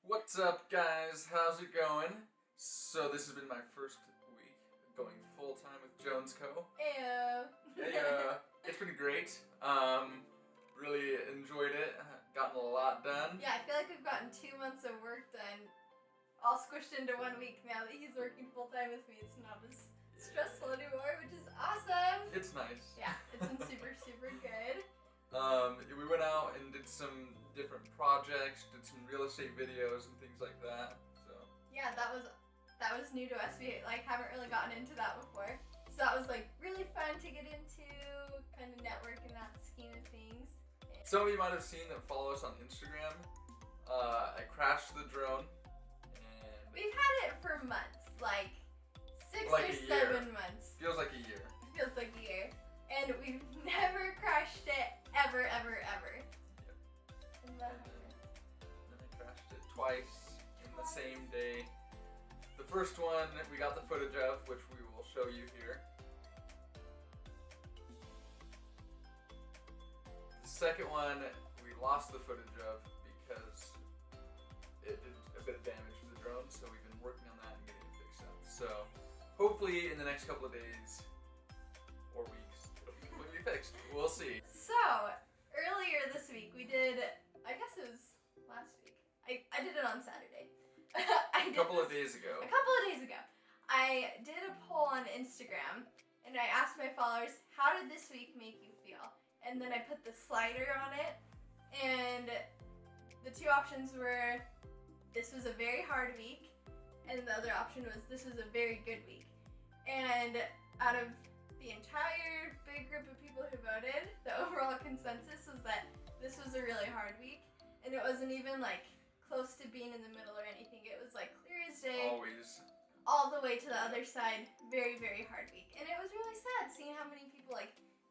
What's up, guys? How's it going? So this has been my first week going full-time with Jones Co. Ew. Yeah, it's been great. Really enjoyed it. Gotten a lot done. Yeah, I feel like we've gotten 2 months of work done, all squished into 1 week now that he's working full-time with me. It's not as stressful anymore, which is awesome. It's nice. Yeah, it's been super, super good. We went out and did some different projects, did some real estate videos and things like that. So Yeah, that was new to us. We haven't really gotten into that before. So that was really fun to get into, kind of network in that scheme of things. some of you might have seen that follow us on Instagram. I crashed the drone and We've had it for months, 6 Like or a year. 7 months. feels like a year. It feels like a year. And we've never crashed it ever, ever, ever. And then I crashed it twice in the same day. The first one we got the footage of, which we will show you here. The second one we lost the footage of because it did a bit of damage to the drone, so we've been working on that and getting it fixed up. So hopefully in the next couple of days or weeks it'll be completely fixed. We'll see. So, earlier this week we did, I guess it was last week. I did it on Saturday. A couple of days ago. I did a poll on Instagram and I asked my followers, how did this week make you feel? And then I put the slider on it, and the 2 options were, this was a very hard week, and the other option was, this was a very good week. And out of the entire big group of people who voted, the overall consensus was that this was a really hard week, and it wasn't even close to being in the middle or anything. It was clear as day. Always. All the way to the other side. Very, very hard week. And it was really sad seeing how many people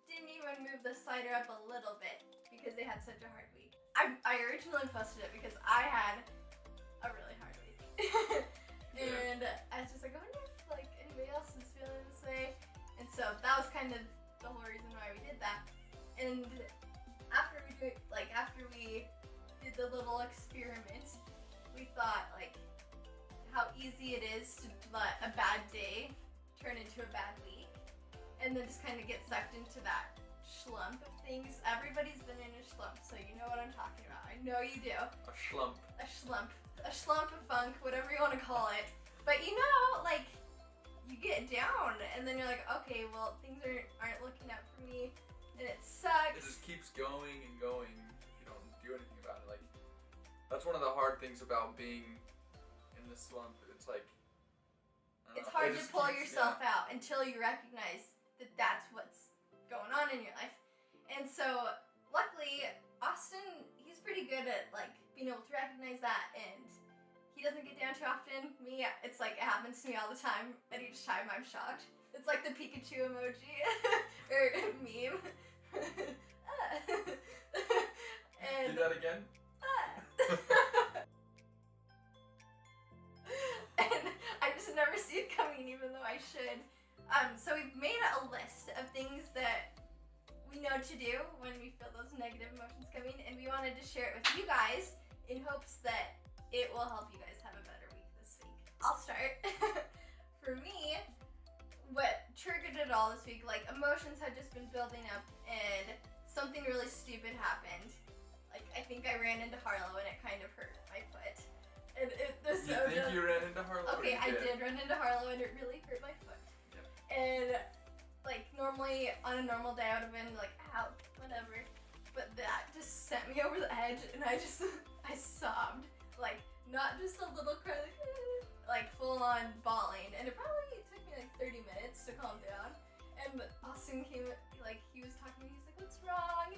didn't even move the slider up a little bit because they had such a hard week. I originally posted it because I had a really hard week. And I was just I wonder if anybody else is feeling this way. And so that was kind of the whole reason why we did that. And after we did the little experiment, we thought how easy it is to let a bad day turn into a bad week, and then just kind of get sucked into that Schlump of things. Everybody's been in a Schlump, so you know what I'm talking about. I know you do. A Schlump. A Schlump of funk, whatever you want to call it. But you know, you get down, and then you're okay, well, things aren't looking up for me, and it sucks. It just keeps going and going if you don't do anything about it. That's one of the hard things about being in the slump. It's hard to pull yourself out until you recognize that that's what's going on in your life. And so, luckily, Austin, he's pretty good at being able to recognize that, and he doesn't get down too often. Me, it's it happens to me all the time, and each time I'm shocked. It's like the Pikachu emoji or meme. Do that again. And I just never see it coming, even though I should. So we've made a list of things that we know to do when we feel those negative emotions coming, and we wanted to share it with you guys in hopes that it will help you guys have a better week this week. I'll start. For me, what triggered it all this week, emotions had just been building up, and something really stupid happened. I think I ran into Harlow, and it kind of hurt my foot. And it was so You think you ran into Harlow? Okay, I did run into Harlow, and it really hurt my foot. Yep. And normally on a normal day I would have been ow, whatever. But that just sent me over the edge, and I sobbed. Not just a little cry, full on bawling. And it probably took me 30 minutes to calm down. And Austin came, he was talking to me, he's what's wrong?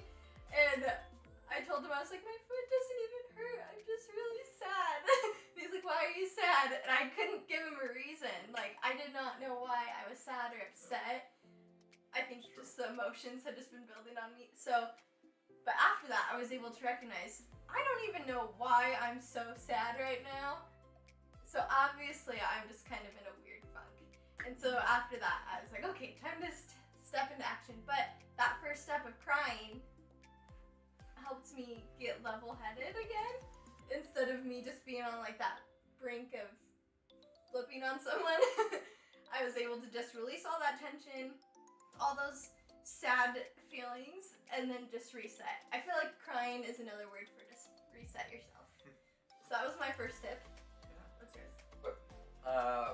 And I told him, I was my foot doesn't even hurt, I'm just really sad. And he's why are you sad? And I couldn't give him a reason. I did not know why I was sad or upset. I think just the emotions had just been building on me. So, but after that, I was able to recognize, I don't even know why I'm so sad right now. So obviously, I'm just kind of in a weird funk. And so after that, I was okay, time to step into action. But that first step of crying helped me get level-headed again. instead of me just being on like that brink of flipping on someone, I was able to just release all that tension, all those sad feelings, and then just reset. I feel like crying is another word for just reset yourself. So that was my first tip. What's yours?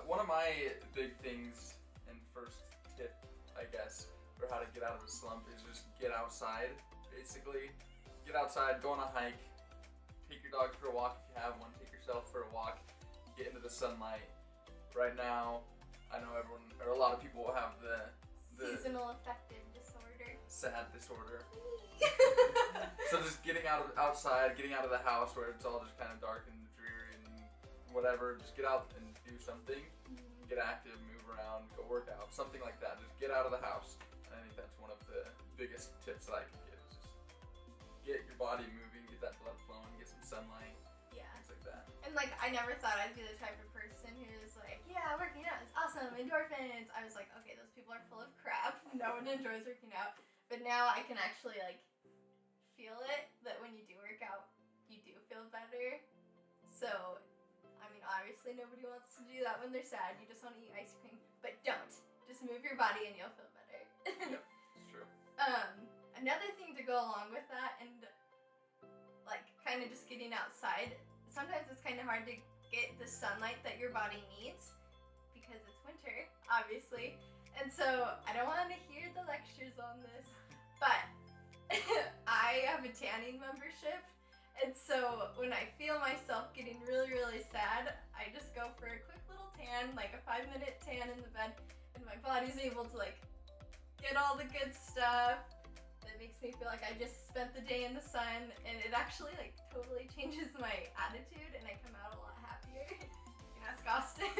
One of my big things and first tip, I guess, for how to get out of a slump is just get outside, basically. Get outside, go on a hike, take your dog for a walk if you have one, take yourself for a walk, get into the sunlight. Right now, I know everyone, or a lot of people have the seasonal affective disorder. Sad disorder. So just getting outside, getting out of the house where it's all just kind of dark and dreary and whatever, just get out and do something. Get active, move around, go work out, something like that. Just get out of the house. And I think that's one of the biggest tips that I can give is just get your body moving, get that blood flowing, get some sunlight, things like that. And like, I never thought I'd be the type of person who's like, yeah, working out is awesome, endorphins. I was like, okay, those people are full of crap. No one enjoys working out. But now I can actually like feel it, that when you do work out, you do feel better. So, I mean, obviously nobody wants to do that when they're sad. You just want to eat ice cream. But don't. Just move your body and you'll feel better. Yep, it's true. Another thing to go along with that, and like kind of just getting outside, sometimes it's kind of hard to get the sunlight that your body needs because it's winter, obviously. And so I don't want to hear the lectures on this, but I have a tanning membership. And so when I feel myself getting really, really sad, I just go for a quick little tan, like a 5-minute tan in the bed, and my body's able to like get all the good stuff. That makes me feel like I just spent the day in the sun, and it actually like totally changes my attitude, and I come out a lot happier. You can ask Austin.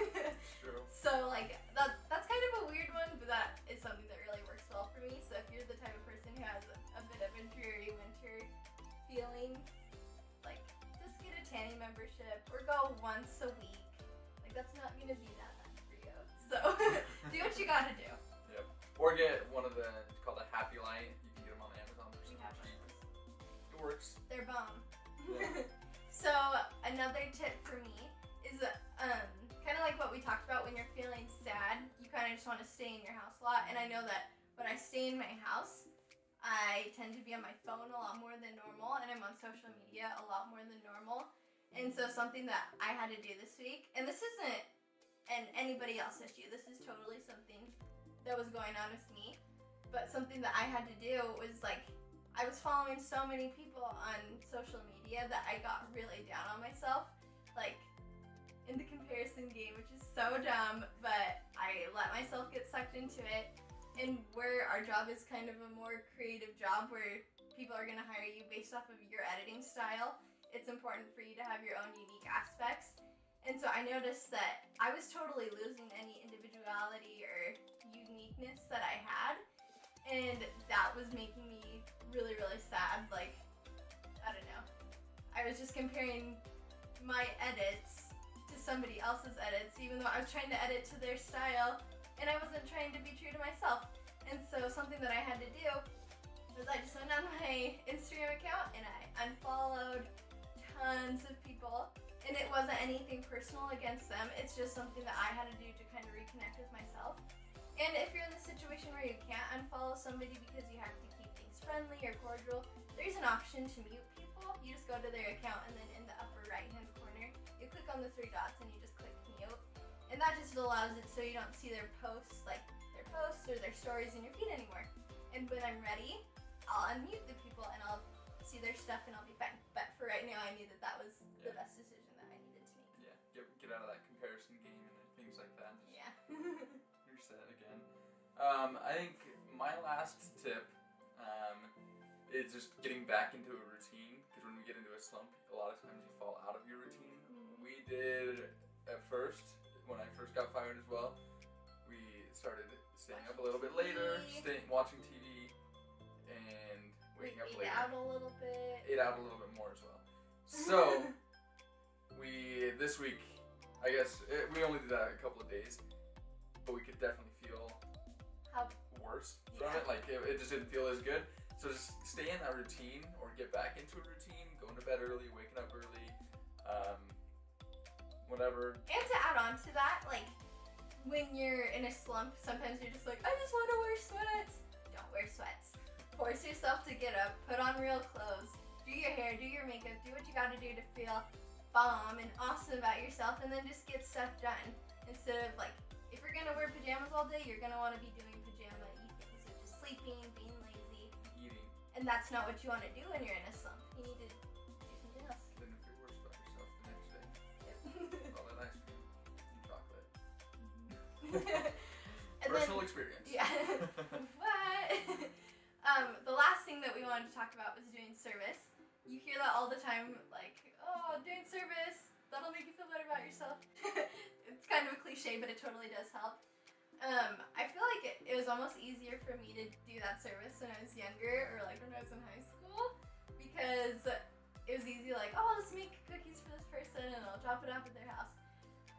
True. So like that's kind of a weird one, but that is something that really works well for me. So if you're the type of person who has a bit of a dreary winter feeling, like just get a tanning membership or go once a week. Like that's not gonna be that bad for you. So do what you gotta do. Yep. Or get one of the, it's called a Happy Light. You can get them on Amazon for super cheap. It works. They're bomb. Yeah. So another tip for me is kind of like what we talked about when you're feeling sad. You kind of just want to stay in your house a lot. And I know that when I stay in my house, I tend to be on my phone a lot more than normal, and I'm on social media a lot more than normal. And so something that I had to do this week, and this isn't anybody else's issue, this is totally something that was going on with me, but something that I had to do was like, I was following so many people on social media that I got really down on myself, like in the comparison game, which is so dumb, but I let myself get sucked into it. And where our job is kind of a more creative job where people are going to hire you based off of your editing style, it's important for you to have your own unique aspects. And so I noticed that I was totally losing any individuality or uniqueness that I had. And that was making me really, really sad. Like, I don't know. I was just comparing my edits to somebody else's edits, even though I was trying to edit to their style. And I wasn't trying to be true to myself. And so something that I had to do was I just went on my Instagram account and I unfollowed tons of people. And it wasn't anything personal against them. It's just something that I had to do to kind of reconnect with myself. And if you're in the situation where you can't unfollow somebody because you have to keep things friendly or cordial, there's an option to mute people. You just go to their account and then in the upper right-hand corner, you click on the 3 dots and you just click mute. And that just allows it so you don't see their posts, like their posts or their stories in your feed anymore. And when I'm ready, I'll unmute the people and I'll see their stuff and I'll be fine. But for right now, I knew that that was the best decision that I needed to make. Yeah, get out of that comparison game and things like that. Just you're set again. I think my last tip is just getting back into a routine, because when we get into a slump, a lot of times you fall out of your routine. We did at first. When I first got fired as well, we started staying up a little bit later, watching TV, and waking up later. Ate out a little bit. Ate out a little bit more as well. So, this week, I guess, we only did that a couple of days, but we could definitely feel worse from it. Like, it just didn't feel as good. So just stay in that routine, or get back into a routine, going to bed early, waking up early, Whatever. And to add on to that, like, when you're in a slump, sometimes you're just like, I just want to wear sweats. Don't wear sweats. Force yourself to get up, put on real clothes, do your hair, do your makeup, do what you gotta do to feel bomb and awesome about yourself, and then just get stuff done. Instead of, like, if you're gonna wear pajamas all day, you're gonna want to be doing pajama eating. So just sleeping, being lazy. Eating. And that's not what you want to do when you're in a slump. You need to do something else. Then if you're worse about yourself the next day, Yep. all that ice cream and chocolate. And Personal then, experience. yeah. What? The last thing that we wanted to talk about was doing service. You hear that all the time, like, oh, doing service, that'll make you feel better about yourself. It's kind of a cliche, but it totally does help. I feel like it was almost easier for me to do that service when I was younger, or like when I was in high school, because it was easy, like, oh, I'll just make cookies for this person and I'll drop it off at their house.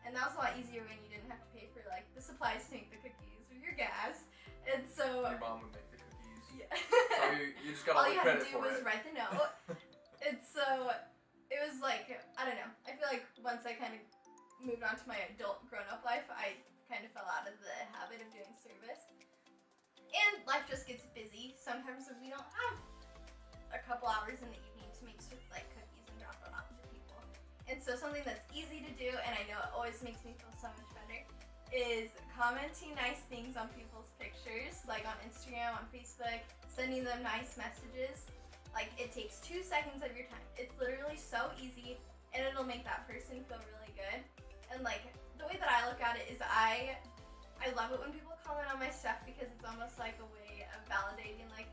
And that was a lot easier when you didn't have to pay for, like, the supplies to make the cookies or your gas. And so... Your mom would make the cookies. Yeah. So you just got all the credit for it. All you had to do was write the note. And so it was like, I don't know. I feel like once I kind of moved on to my adult grown-up life, I kind of fell out of the habit of doing service. And life just gets busy. Sometimes we don't have a couple hours in the evening to make like cookies and drop it off to people. And so something that's easy to do, and I know it always makes me feel so much better, is commenting nice things on people's pictures, like on Instagram, on Facebook, sending them nice messages. Like, it takes 2 seconds of your time. It's literally so easy, and it'll make that person feel really good. And like, the way that I look at it is I love it when people comment on my stuff, because it's almost like a way of validating, like,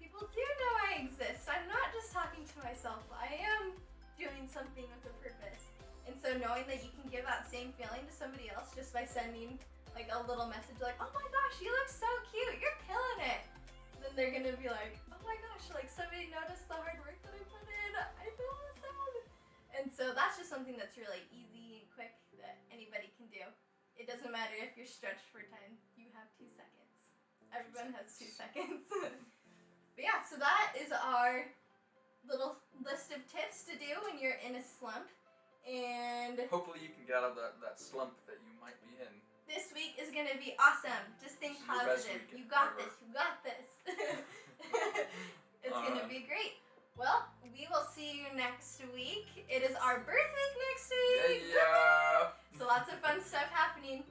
people do know I exist. I'm not just talking to myself. I am doing something with a purpose. And so knowing that you can give that same feeling to somebody else just by sending like a little message like, oh my gosh, you look so cute, you're killing it. Then they're gonna be like, oh my gosh, like somebody noticed the hard work that I put in. I feel awesome. And so that's just something that's really easy and quick that anybody can do. It doesn't matter if you're stretched for 10, you have 2 seconds. Everyone has 2 seconds. But yeah, so that is our little list of tips to do when you're in a slump. And hopefully you can get out of that slump that you might be in. This week is gonna be awesome. Just think positive. You got this. You got this. It's gonna be great. Well, we will see you next week. It is our birth week next week. Yeah. So lots of fun stuff happening.